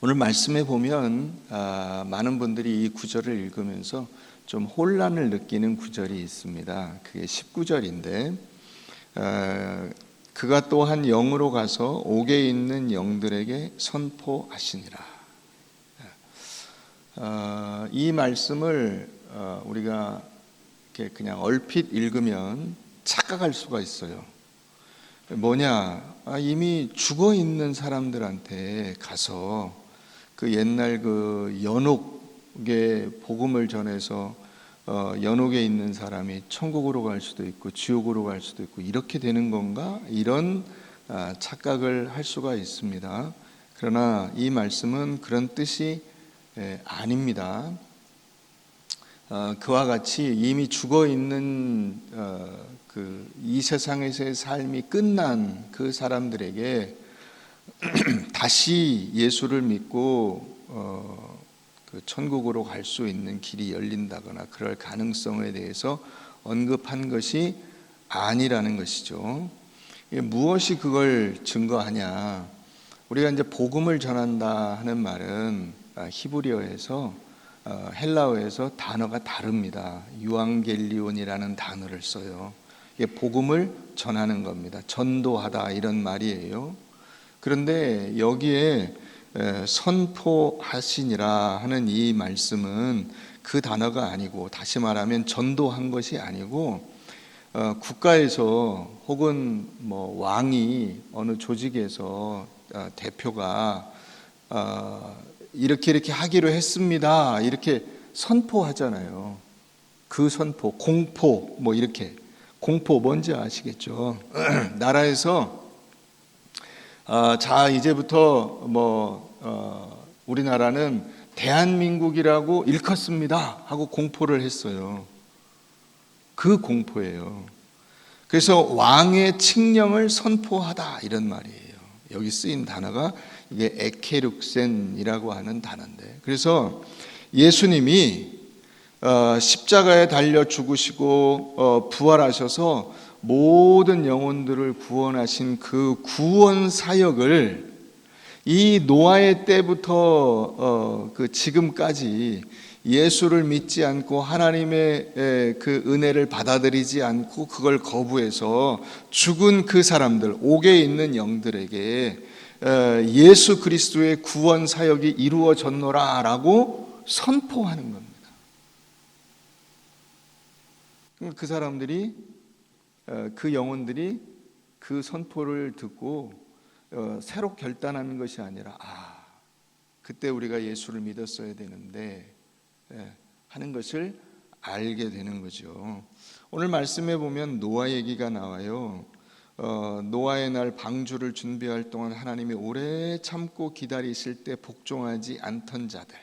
오늘 말씀에 보면 많은 분들이 이 구절을 읽으면서 좀 혼란을 느끼는 구절이 있습니다. 그게 19절인데 그가 또한 영으로 가서 옥에 있는 영들에게 선포하시니라. 이 말씀을 우리가 이렇게 그냥 얼핏 읽으면 착각할 수가 있어요. 뭐냐? 이미 죽어 있는 사람들한테 가서 그 옛날 그 연옥의 복음을 전해서 연옥에 있는 사람이 천국으로 갈 수도 있고 지옥으로 갈 수도 있고 이렇게 되는 건가? 이런 착각을 할 수가 있습니다. 그러나 이 말씀은 그런 뜻이 아닙니다. 그와 같이 이미 죽어 있는 이 세상에서의 삶이 끝난 그 사람들에게 다시 예수를 믿고 그 천국으로 갈 수 있는 길이 열린다거나 그럴 가능성에 대해서 언급한 것이 아니라는 것이죠. 무엇이 그걸 증거하냐? 우리가 이제 복음을 전한다 하는 말은 히브리어에서 헬라어에서 단어가 다릅니다. 유앙겔리온이라는 단어를 써요. 이게 복음을 전하는 겁니다. 전도하다 이런 말이에요. 그런데 여기에 선포하시니라 하는 이 말씀은 그 단어가 아니고, 다시 말하면 전도한 것이 아니고 국가에서 혹은 뭐 왕이 어느 조직에서 대표가 이렇게 하기로 했습니다 이렇게 선포하잖아요. 그 선포, 공포, 뭐 이렇게 공포 뭔지 아시겠죠? 나라에서 자 이제부터 우리나라는 대한민국이라고 일컫습니다 하고 공포를 했어요. 그 공포예요. 그래서 왕의 칙령을 선포하다 이런 말이에요. 여기 쓰인 단어가 이게 에케룩센이라고 하는 단어인데, 그래서 예수님이 십자가에 달려 죽으시고 부활하셔서 모든 영혼들을 구원하신 그 구원 사역을 이 노아의 때부터 그 지금까지 예수를 믿지 않고 하나님의 그 은혜를 받아들이지 않고 그걸 거부해서 죽은 그 사람들, 옥에 있는 영들에게 예수 그리스도의 구원 사역이 이루어졌노라라고 선포하는 겁니다. 그 사람들이, 그 영혼들이 그 선포를 듣고 새로 결단하는 것이 아니라 그때 우리가 예수를 믿었어야 되는데 하는 것을 알게 되는 거죠. 오늘 말씀에 보면 노아 얘기가 나와요. 노아의 날 방주를 준비할 동안 하나님이 오래 참고 기다리실 때 복종하지 않던 자들,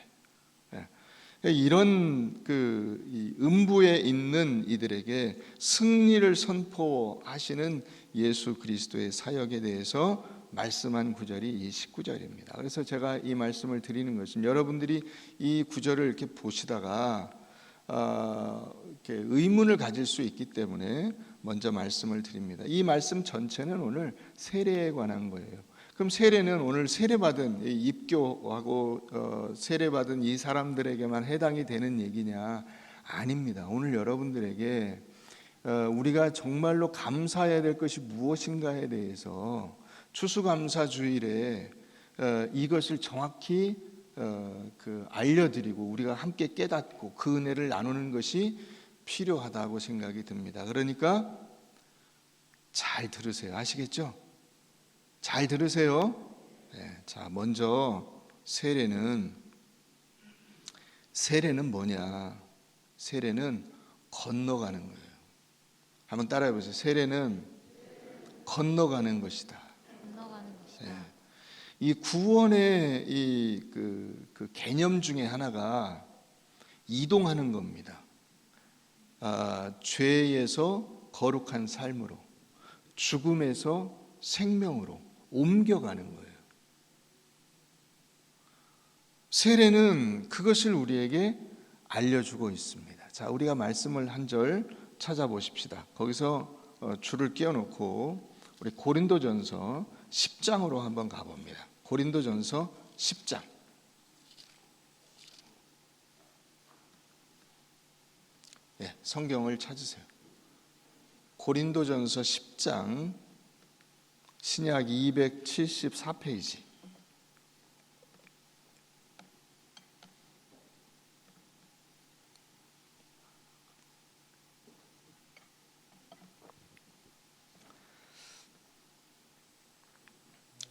이런 이 음부에 있는 이들에게 승리를 선포하시는 예수 그리스도의 사역에 대해서 말씀한 구절이 이 19절입니다. 그래서 제가 이 말씀을 드리는 것은 여러분들이 이 구절을 이렇게 보시다가 이렇게 의문을 가질 수 있기 때문에 먼저 말씀을 드립니다. 이 말씀 전체는 오늘 세례에 관한 거예요. 그럼 세례는 오늘 세례받은 입교하고 세례받은 이 사람들에게만 해당이 되는 얘기냐? 아닙니다. 오늘 여러분들에게 우리가 정말로 감사해야 될 것이 무엇인가에 대해서 추수감사주일에 이것을 정확히 알려드리고 우리가 함께 깨닫고 그 은혜를 나누는 것이 필요하다고 생각이 듭니다. 그러니까 잘 들으세요. 아시겠죠? 잘 들으세요. 자, 먼저 세례는 뭐냐? 세례는 건너가는 거예요. 한번 따라해 보세요. 세례는 건너가는 것이다. 이 구원의 그 개념 중에 하나가 이동하는 겁니다. 죄에서 거룩한 삶으로, 죽음에서 생명으로 옮겨가는 거예요. 세례는 그것을 우리에게 알려주고 있습니다. 자, 우리가 말씀을 한 절 찾아보십시다. 거기서 줄을 끼워놓고 우리 고린도전서 10장으로 한번 가봅니다. 고린도전서 10장. 성경을 찾으세요. 고린도전서 10장 신약 274페이지.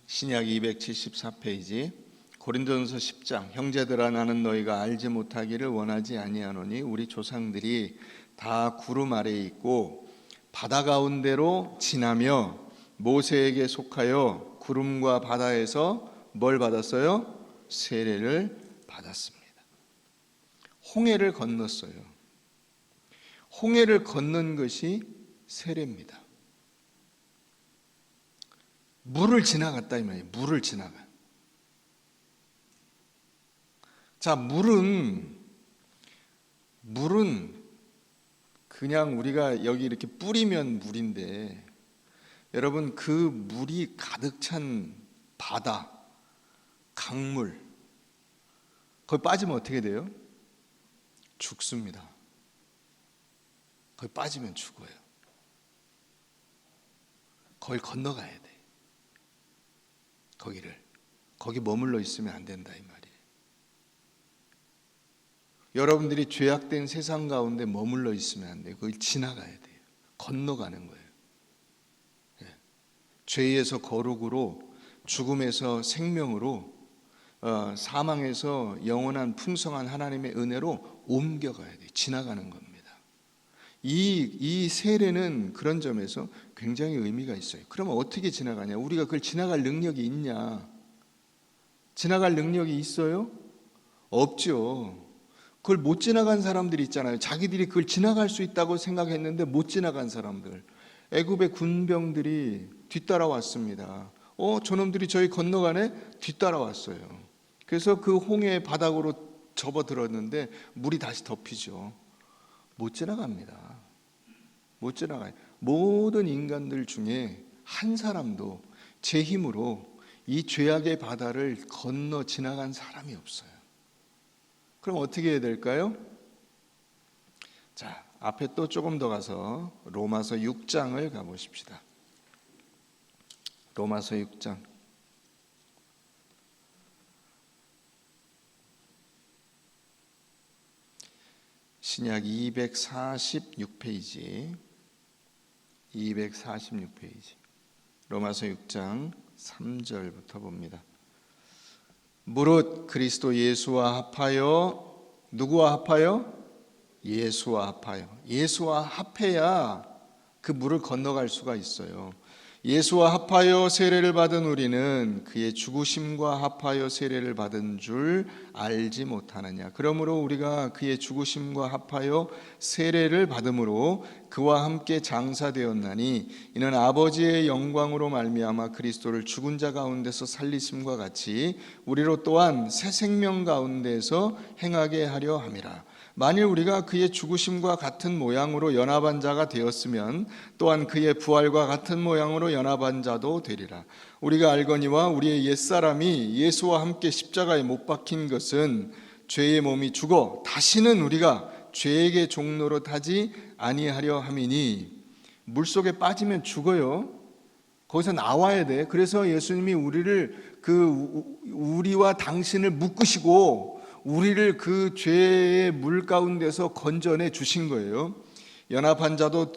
신약 274페이지 고린도전서 10장. 형제들아, 나는 너희가 알지 못하기를 원하지 아니하노니 우리 조상들이 다 구름 아래에 있고 바다 가운데로 지나며 모세에게 속하여 구름과 바다에서 뭘 받았어요? 세례를 받았습니다. 홍해를 건넜어요. 홍해를 건넌 것이 세례입니다. 물을 지나갔다 이 말이에요. 물을 지나가. 자, 물은 그냥 우리가 여기 이렇게 뿌리면 물인데, 여러분 그 물이 가득 찬 바다, 강물, 거기 빠지면 어떻게 돼요? 죽습니다. 거기 빠지면 죽어요. 거기 건너가야 돼. 거기 머물러 있으면 안 된다 이 말이에요. 여러분들이 죄악된 세상 가운데 머물러 있으면 안 돼요. 거기 지나가야 돼요. 건너가는 거예요. 죄에서 거룩으로, 죽음에서 생명으로, 사망에서 영원한 풍성한 하나님의 은혜로 옮겨가야 돼요. 지나가는 겁니다. 이 세례는 그런 점에서 굉장히 의미가 있어요. 그러면 어떻게 지나가냐? 우리가 그걸 지나갈 능력이 있냐? 지나갈 능력이 있어요? 없죠. 그걸 못 지나간 사람들이 있잖아요. 자기들이 그걸 지나갈 수 있다고 생각했는데 못 지나간 사람들. 애굽의 군병들이 뒤따라왔습니다. 저놈들이 저희 건너가네? 뒤따라왔어요. 그래서 그 홍해 바닥으로 접어들었는데 물이 다시 덮이죠. 못 지나갑니다. 못 지나가요. 모든 인간들 중에 한 사람도 제 힘으로 이 죄악의 바다를 건너 지나간 사람이 없어요. 그럼 어떻게 해야 될까요? 자, 앞에 또 조금 더 가서 로마서 6장을 가보십시다. 로마서 6장. 신약 246페이지. 246페이지. 로마서 6장 3절부터 봅니다. 무릇 그리스도 예수와 합하여, 누구와 합하여? 예수와 합하여. 예수와 합해야 그 물을 건너갈 수가 있어요. 예수와 합하여 세례를 받은 우리는 그의 죽으심과 합하여 세례를 받은 줄 알지 못하느냐. 그러므로 우리가 그의 죽으심과 합하여 세례를 받음으로 그와 함께 장사되었나니 이는 아버지의 영광으로 말미암아 그리스도를 죽은 자 가운데서 살리심과 같이 우리로 또한 새 생명 가운데서 행하게 하려 함이라. 만일 우리가 그의 죽으심과 같은 모양으로 연합한 자가 되었으면 또한 그의 부활과 같은 모양으로 연합한 자도 되리라. 우리가 알거니와 우리의 옛사람이 예수와 함께 십자가에 못 박힌 것은 죄의 몸이 죽어 다시는 우리가 죄에게 종노로 타지 아니하려 함이니. 물속에 빠지면 죽어요. 거기서 나와야 돼. 그래서 예수님이 우리와 당신을 묶으시고 우리를 그 죄의 물 가운데서 건져내 주신 거예요. 연합한 자도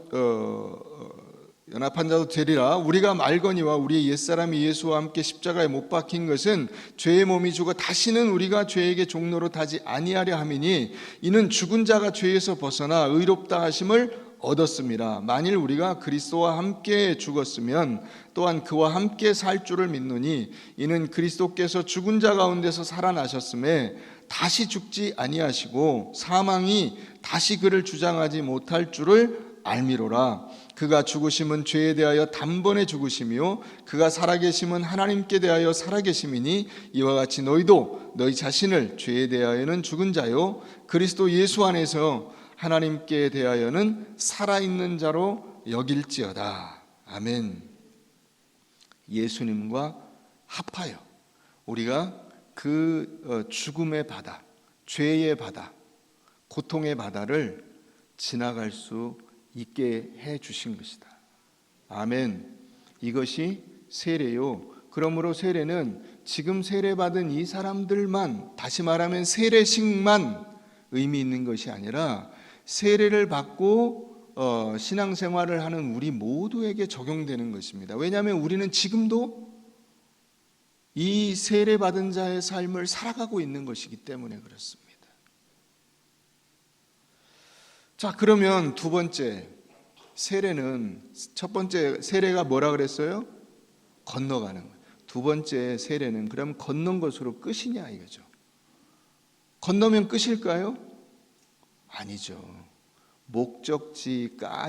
되리라. 우리가 알거니와 우리의 옛사람이 예수와 함께 십자가에 못 박힌 것은 죄의 몸이 죽어 다시는 우리가 죄에게 종노로 타지 아니하려 함이니 이는 죽은 자가 죄에서 벗어나 의롭다 하심을 얻었습니다. 만일 우리가 그리스도와 함께 죽었으면 또한 그와 함께 살 줄을 믿노니 이는 그리스도께서 죽은 자 가운데서 살아나셨음에 다시 죽지 아니하시고 사망이 다시 그를 주장하지 못할 줄을 알미로라. 그가 죽으심은 죄에 대하여 단번에 죽으심이요 그가 살아계심은 하나님께 대하여 살아계심이니 이와 같이 너희도 너희 자신을 죄에 대하여는 죽은 자요 그리스도 예수 안에서 하나님께 대하여는 살아있는 자로 여길지어다. 아멘. 예수님과 합하여 우리가 그 죽음의 바다, 죄의 바다, 고통의 바다를 지나갈 수 있게 해 주신 것이다. 아멘. 이것이 세례요. 그러므로 세례는 지금 세례받은 이 사람들만, 다시 말하면 세례식만 의미 있는 것이 아니라 세례를 받고 신앙생활을 하는 우리 모두에게 적용되는 것입니다. 왜냐하면 우리는 지금도 이 세례받은 자의 삶을 살아가고 있는 것이기 때문에 그렇습니다. 자, 그러면 두 번째 세례는, 첫 번째 세례가 뭐라 그랬어요? 건너가는 것. 두 번째 세례는 그럼 건넌 것으로 끝이냐 이거죠. 건너면 끝일까요? 아니죠. 목적지까지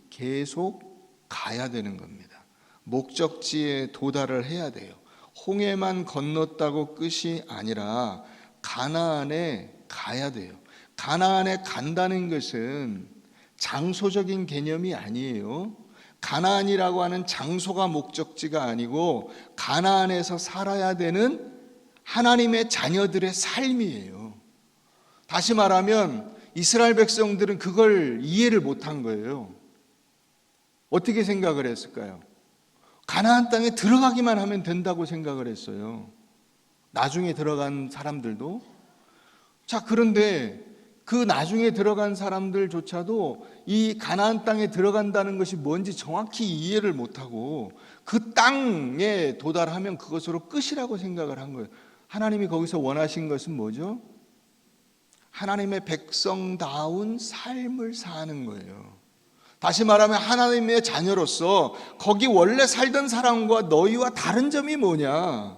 계속 가야 되는 겁니다. 목적지에 도달을 해야 돼요. 홍해만 건넜다고 끝이 아니라 가나안에 가야 돼요. 가나안에 간다는 것은 장소적인 개념이 아니에요. 가나안이라고 하는 장소가 목적지가 아니고 가나안에서 살아야 되는 하나님의 자녀들의 삶이에요. 다시 말하면 이스라엘 백성들은 그걸 이해를 못한 거예요. 어떻게 생각을 했을까요? 가나안 땅에 들어가기만 하면 된다고 생각을 했어요. 나중에 들어간 사람들도. 자, 그런데 그 나중에 들어간 사람들조차도 이 가나안 땅에 들어간다는 것이 뭔지 정확히 이해를 못하고 그 땅에 도달하면 그것으로 끝이라고 생각을 한 거예요. 하나님이 거기서 원하신 것은 뭐죠? 하나님의 백성다운 삶을 사는 거예요. 다시 말하면 하나님의 자녀로서 거기 원래 살던 사람과 너희와 다른 점이 뭐냐?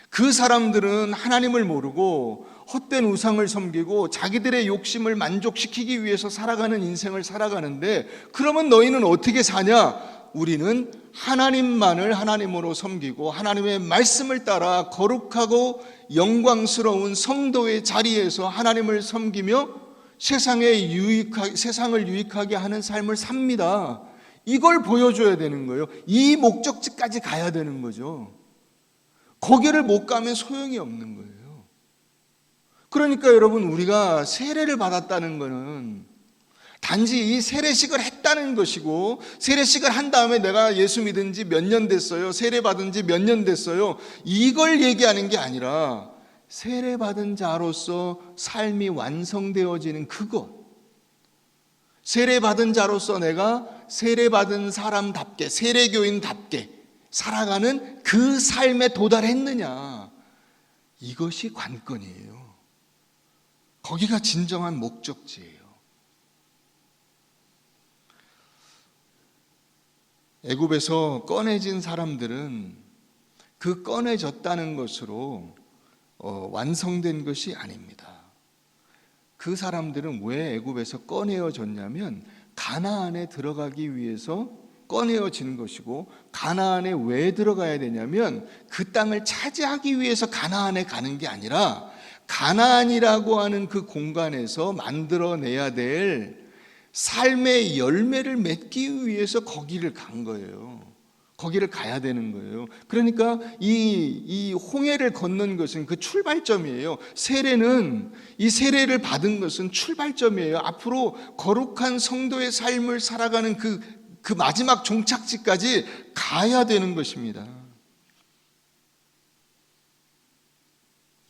그 사람들은 하나님을 모르고 헛된 우상을 섬기고 자기들의 욕심을 만족시키기 위해서 살아가는 인생을 살아가는데, 그러면 너희는 어떻게 사냐? 우리는 하나님만을 하나님으로 섬기고 하나님의 말씀을 따라 거룩하고 영광스러운 성도의 자리에서 하나님을 섬기며 세상을 유익하게 하는 삶을 삽니다. 이걸 보여줘야 되는 거예요. 이 목적지까지 가야 되는 거죠. 거기를 못 가면 소용이 없는 거예요. 그러니까 여러분, 우리가 세례를 받았다는 것은 단지 이 세례식을 했다는 것이고, 세례식을 한 다음에 내가 예수 믿은 지 몇 년 됐어요, 세례 받은 지 몇 년 됐어요, 이걸 얘기하는 게 아니라 세례 받은 자로서 삶이 완성되어지는 그것, 세례 받은 자로서 내가 세례 받은 사람답게, 세례교인답게 살아가는 그 삶에 도달했느냐, 이것이 관건이에요. 거기가 진정한 목적지예요. 애굽에서 꺼내진 사람들은 그 꺼내졌다는 것으로 완성된 것이 아닙니다. 그 사람들은 왜 애굽에서 꺼내어졌냐면 가나안에 들어가기 위해서 꺼내어진 것이고, 가나안에 왜 들어가야 되냐면 그 땅을 차지하기 위해서 가나안에 가는 게 아니라 가나안이라고 하는 그 공간에서 만들어내야 될 삶의 열매를 맺기 위해서 거기를 간 거예요. 거기를 가야 되는 거예요. 그러니까 이 홍해를 건넌 것은 그 출발점이에요. 세례는, 이 세례를 받은 것은 출발점이에요. 앞으로 거룩한 성도의 삶을 살아가는 그 마지막 종착지까지 가야 되는 것입니다.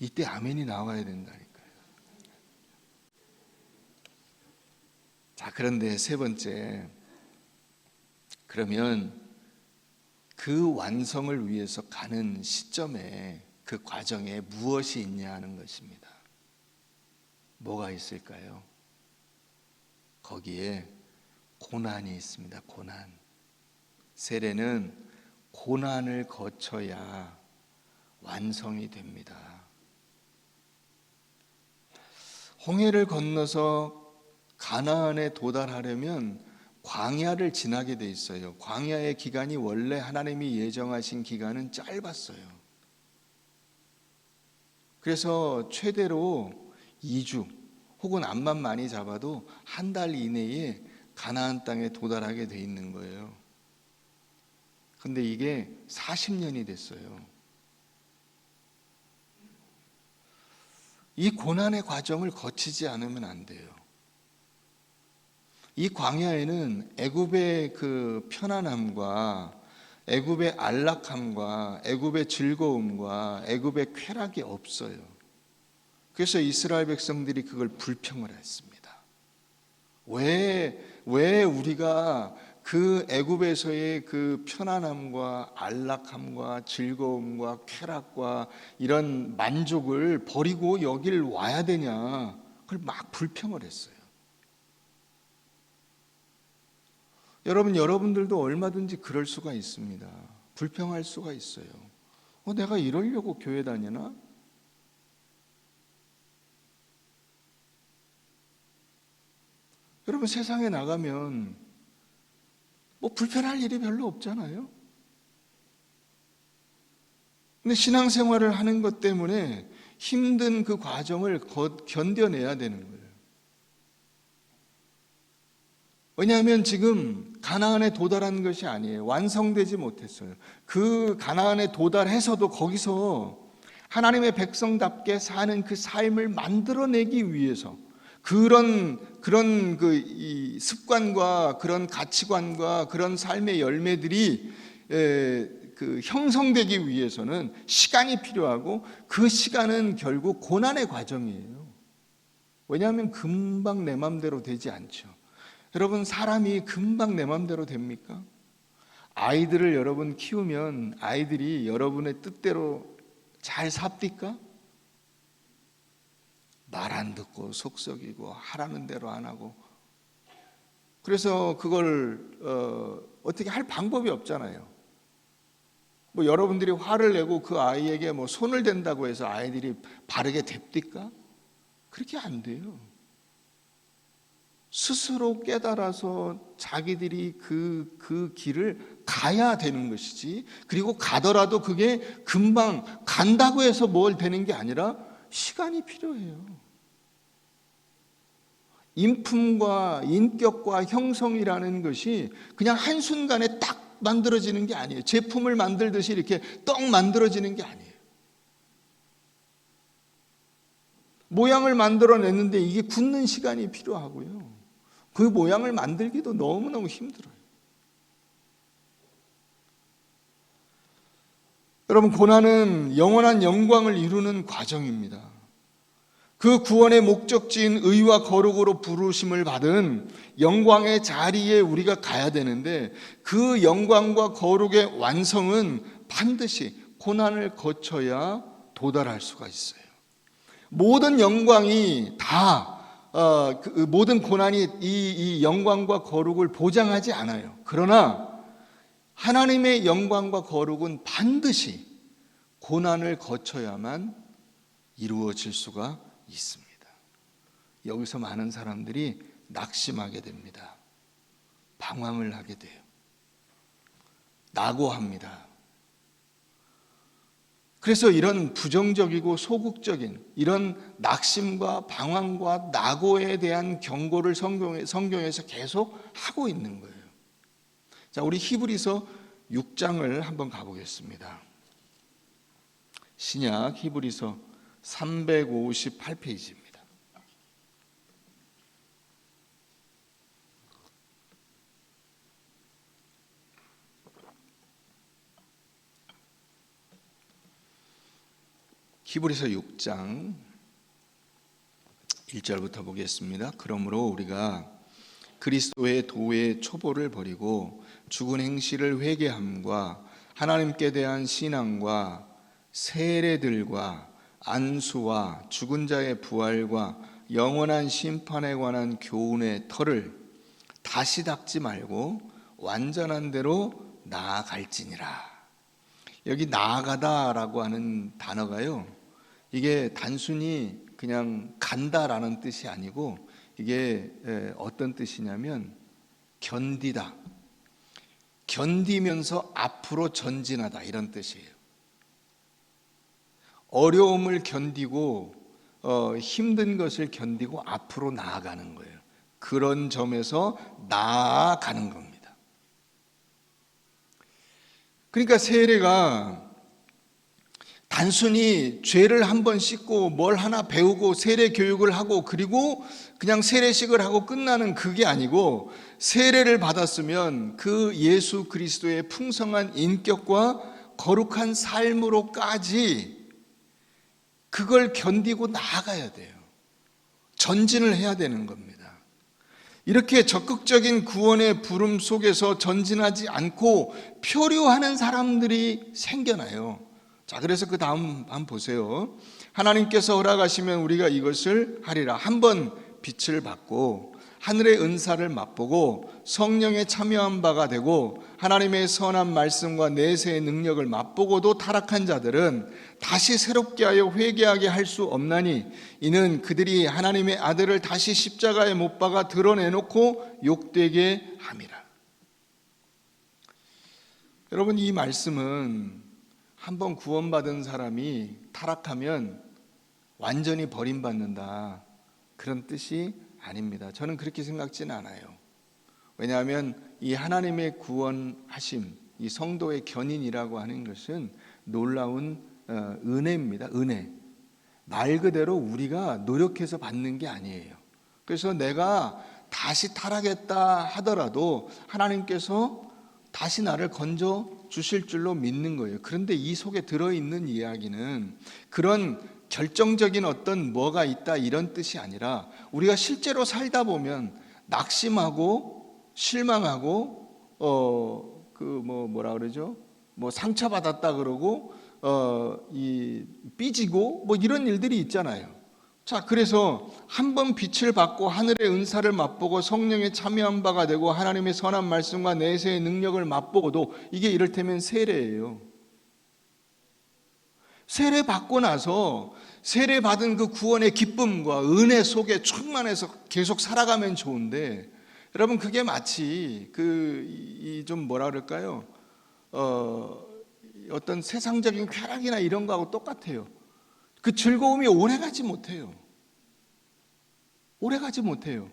이때 아멘이 나와야 된다니까요. 자, 그런데 세 번째, 그러면 그 완성을 위해서 가는 시점에, 그 과정에 무엇이 있냐 하는 것입니다. 뭐가 있을까요? 거기에 고난이 있습니다. 고난. 세례는 고난을 거쳐야 완성이 됩니다. 홍해를 건너서 가나안에 도달하려면 광야를 지나게 돼 있어요. 광야의 기간이 원래 하나님이 예정하신 기간은 짧았어요. 그래서 최대로 2주 혹은 암만 많이 잡아도 한 달 이내에 가나안 땅에 도달하게 돼 있는 거예요. 근데 이게 40년이 됐어요. 이 고난의 과정을 거치지 않으면 안 돼요. 이 광야에는 애굽의 그 편안함과 애굽의 안락함과 애굽의 즐거움과 애굽의 쾌락이 없어요. 그래서 이스라엘 백성들이 그걸 불평을 했습니다. 왜 우리가 그 애굽에서의 그 편안함과 안락함과 즐거움과 쾌락과 이런 만족을 버리고 여길 와야 되냐, 그걸 막 불평을 했어요. 여러분들도 얼마든지 그럴 수가 있습니다. 불평할 수가 있어요. 내가 이러려고 교회 다니나? 여러분, 세상에 나가면 불편할 일이 별로 없잖아요. 근데 신앙생활을 하는 것 때문에 힘든 그 과정을 견뎌내야 되는 거예요. 왜냐하면 지금 가나안에 도달한 것이 아니에요. 완성되지 못했어요. 그 가나안에 도달해서도 거기서 하나님의 백성답게 사는 그 삶을 만들어내기 위해서 그런 이 습관과 그런 가치관과 그런 삶의 열매들이 그 형성되기 위해서는 시간이 필요하고, 그 시간은 결국 고난의 과정이에요. 왜냐하면 금방 내 맘대로 되지 않죠. 여러분, 사람이 금방 내 맘대로 됩니까? 아이들을 여러분 키우면 아이들이 여러분의 뜻대로 잘 삽니까? 말 안 듣고 속썩이고 하라는 대로 안 하고. 그래서 그걸 어떻게 할 방법이 없잖아요. 여러분들이 화를 내고 그 아이에게 손을 댄다고 해서 아이들이 바르게 됩니까? 그렇게 안 돼요. 스스로 깨달아서 자기들이 그 길을 가야 되는 것이지, 그리고 가더라도 그게 금방 간다고 해서 뭘 되는 게 아니라 시간이 필요해요. 인품과 인격과 형성이라는 것이 그냥 한순간에 딱 만들어지는 게 아니에요. 제품을 만들듯이 이렇게 떡 만들어지는 게 아니에요. 모양을 만들어냈는데 이게 굳는 시간이 필요하고요. 그 모양을 만들기도 너무너무 힘들어요. 여러분, 고난은 영원한 영광을 이루는 과정입니다. 그 구원의 목적지인 의와 거룩으로 부르심을 받은 영광의 자리에 우리가 가야 되는데, 그 영광과 거룩의 완성은 반드시 고난을 거쳐야 도달할 수가 있어요. 모든 영광이 모든 고난이 이 영광과 거룩을 보장하지 않아요. 그러나 하나님의 영광과 거룩은 반드시 고난을 거쳐야만 이루어질 수가 있습니다. 여기서 많은 사람들이 낙심하게 됩니다. 방황을 하게 돼요. 낙오합니다. 그래서 이런 부정적이고 소극적인 이런 낙심과 방황과 낙오에 대한 경고를 성경에서 계속 하고 있는 거예요. 자, 우리 히브리서 6장을 한번 가보겠습니다. 신약 히브리서 358페이지입니다. 히브리서 6장 1절부터 보겠습니다. 그러므로 우리가 그리스도의 도의 초보를 버리고 죽은 행실을 회개함과 하나님께 대한 신앙과 세례들과 안수와 죽은 자의 부활과 영원한 심판에 관한 교훈의 털을 다시 닦지 말고 완전한 대로 나아갈지니라. 여기 나아가다라고 하는 단어가요, 이게 단순히 그냥 간다라는 뜻이 아니고, 이게 어떤 뜻이냐면 견디다, 견디면서 앞으로 전진하다, 이런 뜻이에요. 어려움을 견디고 힘든 것을 견디고 앞으로 나아가는 거예요. 그런 점에서 나아가는 겁니다. 그러니까 세례가 단순히 죄를 한번 씻고 뭘 하나 배우고 세례 교육을 하고 그리고 그냥 세례식을 하고 끝나는 그게 아니고, 세례를 받았으면 그 예수 그리스도의 풍성한 인격과 거룩한 삶으로까지 그걸 견디고 나아가야 돼요. 전진을 해야 되는 겁니다. 이렇게 적극적인 구원의 부름 속에서 전진하지 않고 표류하는 사람들이 생겨나요. 자, 그래서 그 다음 한번 보세요. 하나님께서 허락하시면 우리가 이것을 하리라. 한번 빛을 받고 하늘의 은사를 맛보고 성령에 참여한 바가 되고 하나님의 선한 말씀과 내세의 능력을 맛보고도 타락한 자들은 다시 새롭게 하여 회개하게 할 수 없나니, 이는 그들이 하나님의 아들을 다시 십자가에 못 박아 드러내놓고 욕되게 함이라. 여러분, 이 말씀은 한번 구원받은 사람이 타락하면 완전히 버림받는다, 그런 뜻이 아닙니다. 저는 그렇게 생각지는 않아요. 왜냐하면 이 하나님의 구원하심, 이 성도의 견인이라고 하는 것은 놀라운 은혜입니다. 은혜. 말 그대로 우리가 노력해서 받는 게 아니에요. 그래서 내가 다시 타락했다 하더라도 하나님께서 다시 나를 건져 주실 줄로 믿는 거예요. 그런데 이 속에 들어있는 이야기는 그런 결정적인 어떤 뭐가 있다 이런 뜻이 아니라, 우리가 실제로 살다 보면 낙심하고 실망하고 뭐라 그러죠? 뭐 상처받았다 그러고 이 삐지고 뭐 이런 일들이 있잖아요. 자, 그래서 한번 빛을 받고 하늘의 은사를 맛보고 성령에 참여한 바가 되고 하나님의 선한 말씀과 내세의 능력을 맛보고도, 이게 이를테면 세례예요. 세례 받고 나서 세례 받은 그 구원의 기쁨과 은혜 속에 충만해서 계속 살아가면 좋은데, 여러분 그게 마치 좀 뭐라 그럴까요? 어떤 세상적인 쾌락이나 이런 거하고 똑같아요. 그 즐거움이 오래가지 못해요. 오래가지 못해요.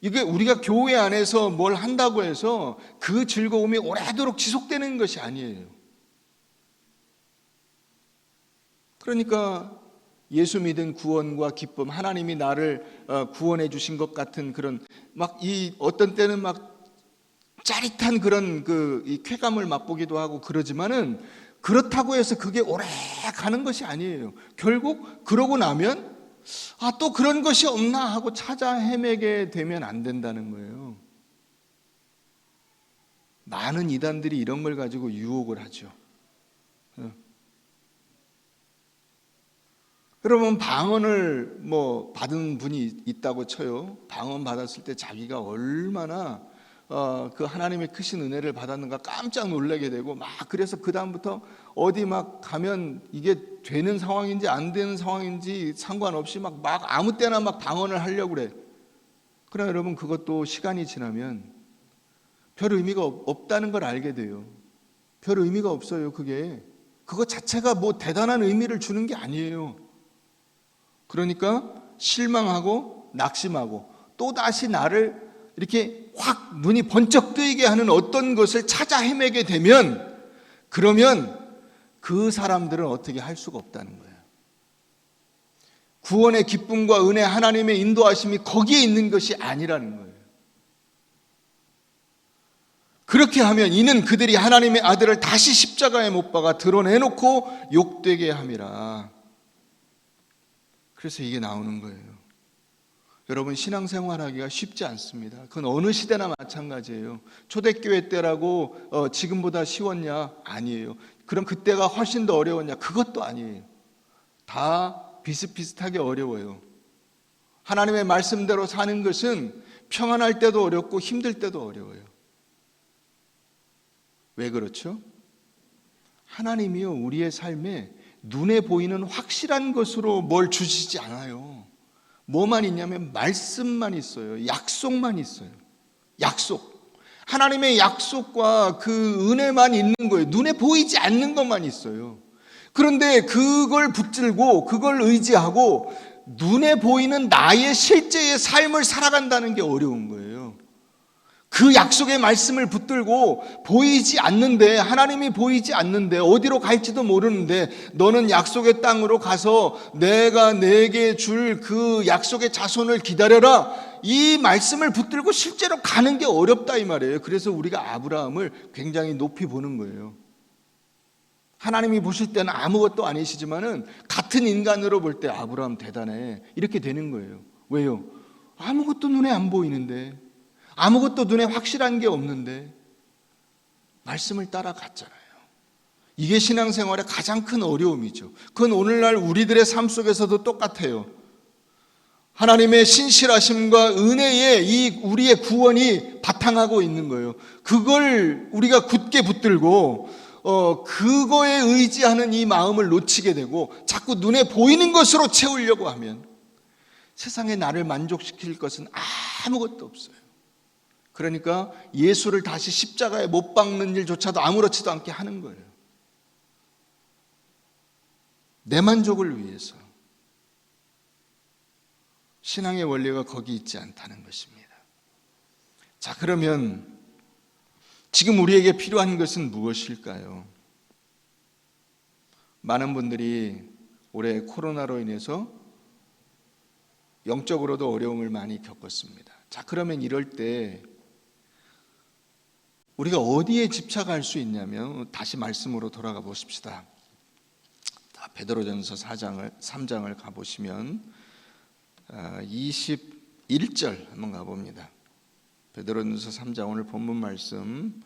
이게 우리가 교회 안에서 뭘 한다고 해서 그 즐거움이 오래도록 지속되는 것이 아니에요. 그러니까 예수 믿은 구원과 기쁨, 하나님이 나를 구원해 주신 것 같은 그런 어떤 때는 짜릿한 그런 이 쾌감을 맛보기도 하고 그러지만은, 그렇다고 해서 그게 오래 가는 것이 아니에요. 결국 그러고 나면 또 그런 것이 없나 하고 찾아 헤매게 되면 안 된다는 거예요. 많은 이단들이 이런 걸 가지고 유혹을 하죠. 여러분, 방언을 받은 분이 있다고 쳐요. 방언 받았을 때 자기가 얼마나 그 하나님의 크신 은혜를 받았는가 깜짝 놀라게 되고, 그래서 그 다음부터 어디 가면 이게 되는 상황인지 안 되는 상황인지 상관없이 아무 때나 방언을 하려고 그래. 그러나 여러분, 그것도 시간이 지나면 별 의미가 없다는 걸 알게 돼요. 별 의미가 없어요. 그것 자체가 대단한 의미를 주는 게 아니에요. 그러니까 실망하고 낙심하고 또다시 나를 이렇게 확 눈이 번쩍 뜨이게 하는 어떤 것을 찾아 헤매게 되면, 그러면 그 사람들은 어떻게 할 수가 없다는 거예요. 구원의 기쁨과 은혜, 하나님의 인도하심이 거기에 있는 것이 아니라는 거예요. 그렇게 하면 이는 그들이 하나님의 아들을 다시 십자가에 못 박아 드러내놓고 욕되게 함이라. 그래서 이게 나오는 거예요. 여러분, 신앙생활하기가 쉽지 않습니다. 그건 어느 시대나 마찬가지예요. 초대교회 때라고 지금보다 쉬웠냐? 아니에요. 그럼 그때가 훨씬 더 어려웠냐? 그것도 아니에요. 다 비슷비슷하게 어려워요. 하나님의 말씀대로 사는 것은 평안할 때도 어렵고 힘들 때도 어려워요. 왜 그렇죠? 하나님이요, 우리의 삶에 눈에 보이는 확실한 것으로 뭘 주시지 않아요. 뭐만 있냐면 말씀만 있어요. 약속만 있어요. 약속. 하나님의 약속과 그 은혜만 있는 거예요. 눈에 보이지 않는 것만 있어요. 그런데 그걸 붙들고 그걸 의지하고 눈에 보이는 나의 실제의 삶을 살아간다는 게 어려운 거예요. 그 약속의 말씀을 붙들고 보이지 않는데, 하나님이 보이지 않는데, 어디로 갈지도 모르는데 너는 약속의 땅으로 가서 내가 내게 줄 그 약속의 자손을 기다려라, 이 말씀을 붙들고 실제로 가는 게 어렵다 이 말이에요. 그래서 우리가 아브라함을 굉장히 높이 보는 거예요. 하나님이 보실 때는 아무것도 아니시지만은 같은 인간으로 볼 때 아브라함 대단해, 이렇게 되는 거예요. 왜요? 아무것도 눈에 안 보이는데, 아무것도 눈에 확실한 게 없는데 말씀을 따라갔잖아요. 이게 신앙생활의 가장 큰 어려움이죠. 그건 오늘날 우리들의 삶 속에서도 똑같아요. 하나님의 신실하심과 은혜에 이 우리의 구원이 바탕하고 있는 거예요. 그걸 우리가 굳게 붙들고 그거에 의지하는 이 마음을 놓치게 되고 자꾸 눈에 보이는 것으로 채우려고 하면 세상에 나를 만족시킬 것은 아무것도 없어요. 그러니까 예수를 다시 십자가에 못 박는 일조차도 아무렇지도 않게 하는 거예요. 내 만족을 위해서. 신앙의 원리가 거기 있지 않다는 것입니다. 자, 그러면 지금 우리에게 필요한 것은 무엇일까요? 많은 분들이 올해 코로나로 인해서 영적으로도 어려움을 많이 겪었습니다. 자, 그러면 이럴 때 우리가 어디에 집착할 수 있냐면, 다시 말씀으로 돌아가 보십시다. 베드로전서 3장을 가보시면 21절 한번 가봅니다. 베드로전서 3장, 오늘 본문 말씀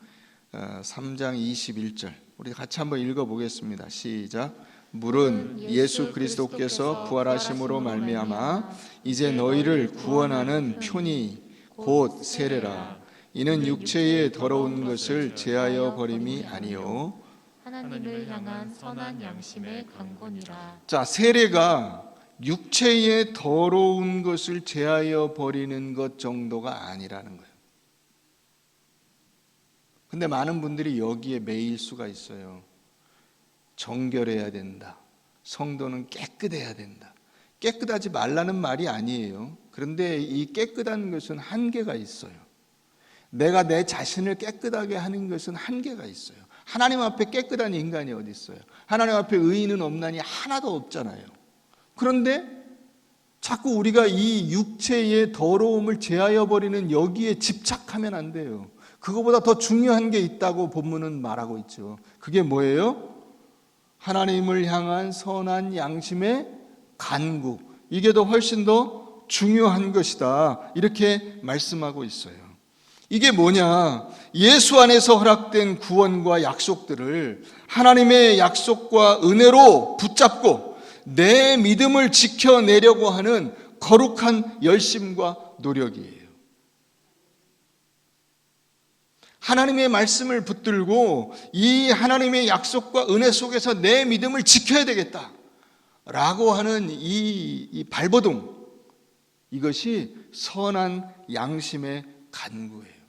3장 21절 우리 같이 한번 읽어보겠습니다. 시작. 물은 예수 그리스도께서 부활하심으로 말미암아 이제 너희를 구원하는 표니 곧 세례라. 이는 육체의 더러운 것을 제하여 버림이 아니요 하나님을 향한 선한 양심의 강권이라. 자, 세례가 육체의 더러운 것을 제하여 버리는 것 정도가 아니라는 거예요. 근데 많은 분들이 여기에 매일 수가 있어요. 정결해야 된다. 성도는 깨끗해야 된다. 깨끗하지 말라는 말이 아니에요. 그런데 이 깨끗한 것은 한계가 있어요. 내가 내 자신을 깨끗하게 하는 것은 한계가 있어요. 하나님 앞에 깨끗한 인간이 어디 있어요? 하나님 앞에 의인은 없나니 하나도 없잖아요. 그런데 자꾸 우리가 이 육체의 더러움을 제하여 버리는 여기에 집착하면 안 돼요. 그거보다 더 중요한 게 있다고 본문은 말하고 있죠. 그게 뭐예요? 하나님을 향한 선한 양심의 간구. 이게 더 훨씬 더 중요한 것이다. 이렇게 말씀하고 있어요. 이게 뭐냐? 예수 안에서 허락된 구원과 약속들을 하나님의 약속과 은혜로 붙잡고 내 믿음을 지켜내려고 하는 거룩한 열심과 노력이에요. 하나님의 말씀을 붙들고 이 하나님의 약속과 은혜 속에서 내 믿음을 지켜야 되겠다라고 하는 이 발버둥, 이것이 선한 양심의 간구예요.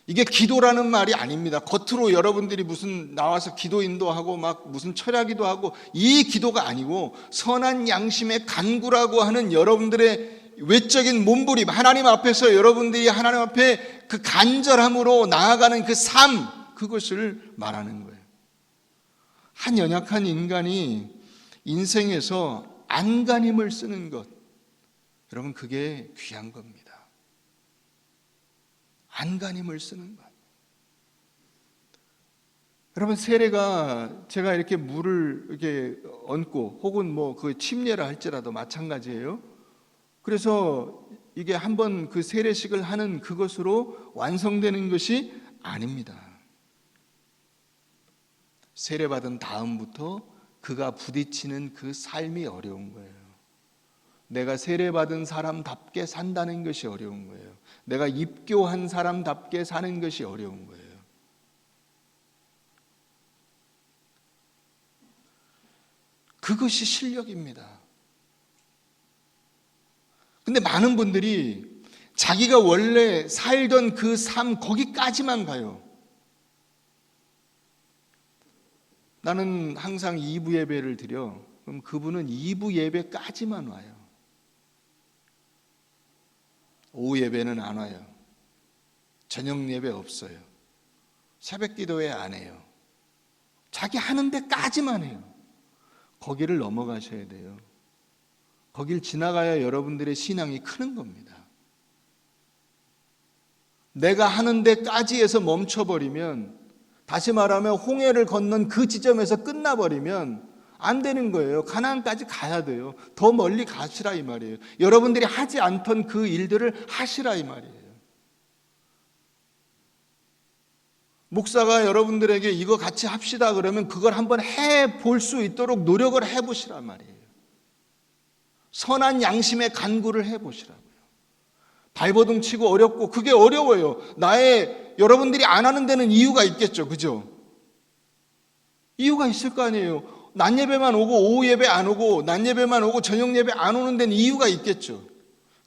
이게 기도라는 말이 아닙니다. 겉으로 여러분들이 무슨 나와서 기도 인도하고 막 무슨 철야기도 하고 이 기도가 아니고 선한 양심의 간구라고 하는 여러분들의 외적인 몸부림, 하나님 앞에서 여러분들이 하나님 앞에 그 간절함으로 나아가는 그 삶, 그것을 말하는 거예요. 한 연약한 인간이 인생에서 안간힘을 쓰는 것, 여러분 그게 귀한 겁니다. 안간힘을 쓰는 것. 여러분 세례가 제가 이렇게 물을 이렇게 얹고 혹은 뭐 그 침례를 할지라도 마찬가지예요. 그래서 이게 한번 그 세례식을 하는 그것으로 완성되는 것이 아닙니다. 세례받은 다음부터 그가 부딪히는 그 삶이 어려운 거예요. 내가 세례받은 사람답게 산다는 것이 어려운 거예요. 내가 입교한 사람답게 사는 것이 어려운 거예요. 그것이 실력입니다. 근데 많은 분들이 자기가 원래 살던 그 삶 거기까지만 가요. 나는 항상 2부 예배를 드려. 그럼 그분은 2부 예배까지만 와요. 오후 예배는 안 와요. 저녁 예배 없어요. 새벽 기도회 안 해요. 자기 하는 데까지만 해요. 거기를 넘어가셔야 돼요. 거길 지나가야 여러분들의 신앙이 크는 겁니다. 내가 하는 데까지 해서 멈춰버리면, 다시 말하면 홍해를 건넌 그 지점에서 끝나버리면 안 되는 거예요. 가나안까지 가야 돼요. 더 멀리 가시라 이 말이에요. 여러분들이 하지 않던 그 일들을 하시라 이 말이에요. 목사가 여러분들에게 이거 같이 합시다 그러면 그걸 한번 해볼 수 있도록 노력을 해보시란 말이에요. 선한 양심의 간구를 해보시라고요. 발버둥 치고 어렵고, 그게 어려워요. 여러분들이 안 하는 데는 이유가 있겠죠. 그죠? 이유가 있을 거 아니에요. 낮 예배만 오고 오후 예배 안 오고, 낮 예배만 오고 저녁 예배 안 오는 데는 이유가 있겠죠.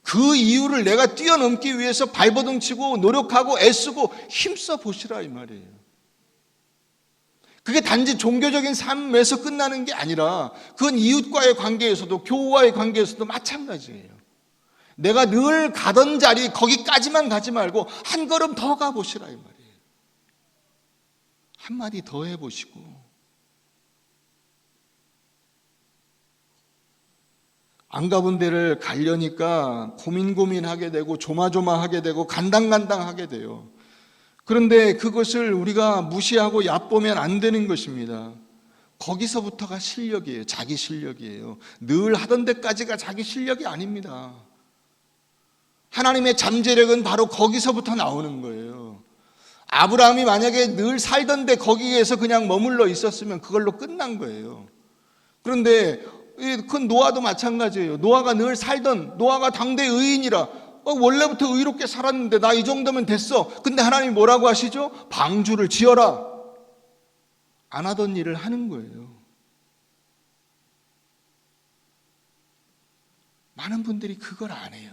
그 이유를 내가 뛰어넘기 위해서 발버둥 치고 노력하고 애쓰고 힘써 보시라 이 말이에요. 그게 단지 종교적인 삶에서 끝나는 게 아니라 그건 이웃과의 관계에서도, 교우와의 관계에서도 마찬가지예요. 내가 늘 가던 자리 거기까지만 가지 말고 한 걸음 더 가보시라 이 말이에요. 한마디 더 해보시고, 안 가본 데를 가려니까 고민하게 되고 조마조마하게 되고 간당간당하게 돼요. 그런데 그것을 우리가 무시하고 얕보면 안 되는 것입니다. 거기서부터가 실력이에요. 자기 실력이에요. 늘 하던 데까지가 자기 실력이 아닙니다. 하나님의 잠재력은 바로 거기서부터 나오는 거예요. 아브라함이 만약에 늘 살던 데 거기에서 그냥 머물러 있었으면 그걸로 끝난 거예요. 그런데 그 노아도 마찬가지예요. 노아가 당대 의인이라 원래부터 의롭게 살았는데 나 이 정도면 됐어. 근데 하나님이 뭐라고 하시죠? 방주를 지어라. 안 하던 일을 하는 거예요. 많은 분들이 그걸 안 해요.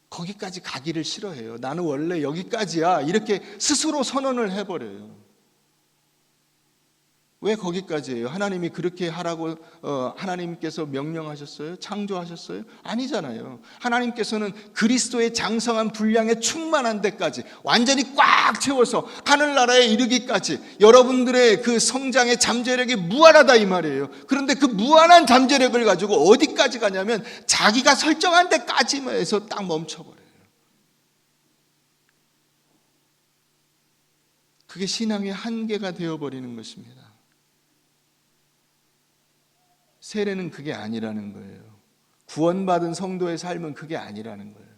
거기까지 가기를 싫어해요. 나는 원래 여기까지야. 이렇게 스스로 선언을 해버려요. 왜 거기까지예요? 하나님이 그렇게 하라고 하나님께서 명령하셨어요? 창조하셨어요? 아니잖아요. 하나님께서는 그리스도의 장성한 분량에 충만한 데까지 완전히 꽉 채워서 하늘나라에 이르기까지 여러분들의 그 성장의 잠재력이 무한하다 이 말이에요. 그런데 그 무한한 잠재력을 가지고 어디까지 가냐면 자기가 설정한 데까지만 해서 딱 멈춰버려요. 그게 신앙의 한계가 되어버리는 것입니다. 세례는 그게 아니라는 거예요. 구원받은 성도의 삶은 그게 아니라는 거예요.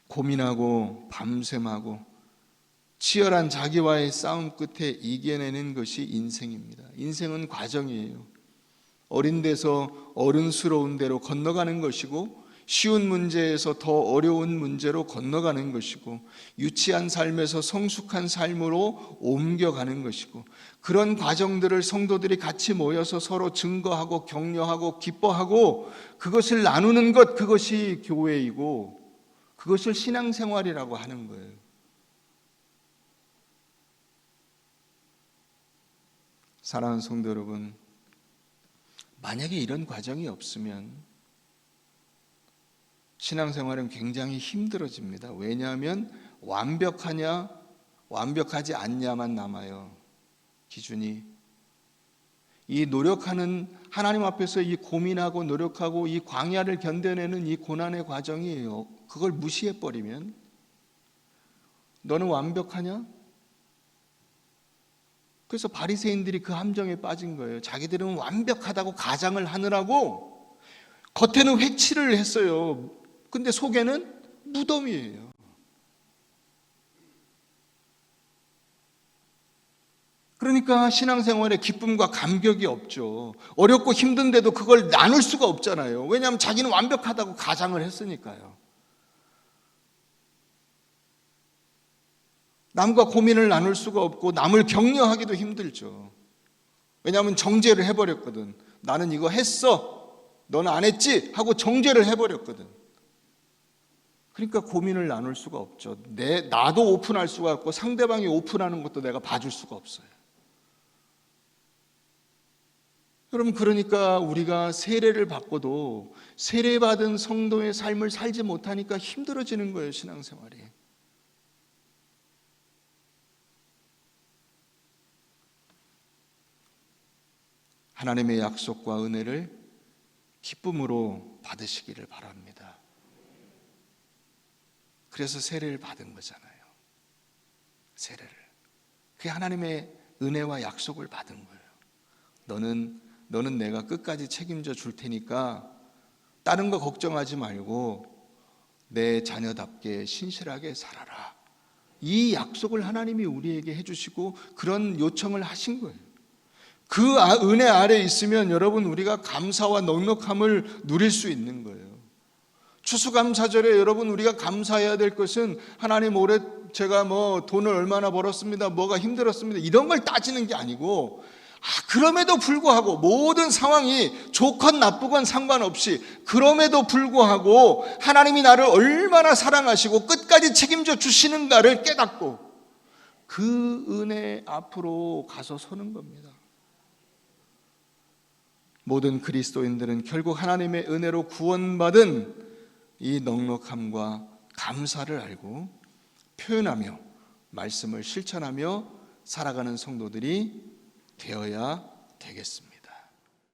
고민하고 밤샘하고 치열한 자기와의 싸움 끝에 이겨내는 것이 인생입니다. 인생은 과정이에요. 어린 데서 어른스러운 데로 건너가는 것이고, 쉬운 문제에서 더 어려운 문제로 건너가는 것이고, 유치한 삶에서 성숙한 삶으로 옮겨가는 것이고, 그런 과정들을 성도들이 같이 모여서 서로 증거하고 격려하고 기뻐하고 그것을 나누는 것, 그것이 교회이고 그것을 신앙생활이라고 하는 거예요. 사랑하는 성도 여러분, 만약에 이런 과정이 없으면 신앙생활은 굉장히 힘들어집니다. 왜냐하면 완벽하냐 완벽하지 않냐만 남아요. 기준이. 이 노력하는, 하나님 앞에서 이 고민하고 노력하고 이 광야를 견뎌내는 이 고난의 과정이에요. 그걸 무시해버리면 너는 완벽하냐? 그래서 바리새인들이 그 함정에 빠진 거예요. 자기들은 완벽하다고 가장을 하느라고 겉에는 획치를 했어요. 근데 속에는 무덤이에요. 그러니까 신앙생활에 기쁨과 감격이 없죠. 어렵고 힘든데도 그걸 나눌 수가 없잖아요. 왜냐하면 자기는 완벽하다고 가장을 했으니까요. 남과 고민을 나눌 수가 없고 남을 격려하기도 힘들죠. 왜냐하면 정죄를 해버렸거든. 나는 이거 했어, 너는 안 했지 하고 정죄를 해버렸거든. 그러니까 고민을 나눌 수가 없죠. 나도 오픈할 수가 없고 상대방이 오픈하는 것도 내가 봐줄 수가 없어요. 여러분, 그러니까 우리가 세례를 받고도 세례받은 성도의 삶을 살지 못하니까 힘들어지는 거예요, 신앙생활이. 하나님의 약속과 은혜를 기쁨으로 받으시기를 바랍니다. 그래서 세례를 받은 거잖아요. 세례를. 그게 하나님의 은혜와 약속을 받은 거예요. 너는 내가 끝까지 책임져 줄 테니까 다른 거 걱정하지 말고 내 자녀답게 신실하게 살아라. 이 약속을 하나님이 우리에게 해주시고 그런 요청을 하신 거예요. 그 은혜 아래 있으면 여러분, 우리가 감사와 넉넉함을 누릴 수 있는 거예요. 추수감사절에 여러분, 우리가 감사해야 될 것은 하나님, 올해 제가 돈을 얼마나 벌었습니다, 뭐가 힘들었습니다, 이런 걸 따지는 게 아니고, 그럼에도 불구하고 모든 상황이 좋건 나쁘건 상관없이, 그럼에도 불구하고 하나님이 나를 얼마나 사랑하시고 끝까지 책임져 주시는가를 깨닫고 그 은혜 앞으로 가서 서는 겁니다. 모든 그리스도인들은 결국 하나님의 은혜로 구원받은 이 넉넉함과 감사를 알고 표현하며 말씀을 실천하며 살아가는 성도들이 되어야 되겠습니다.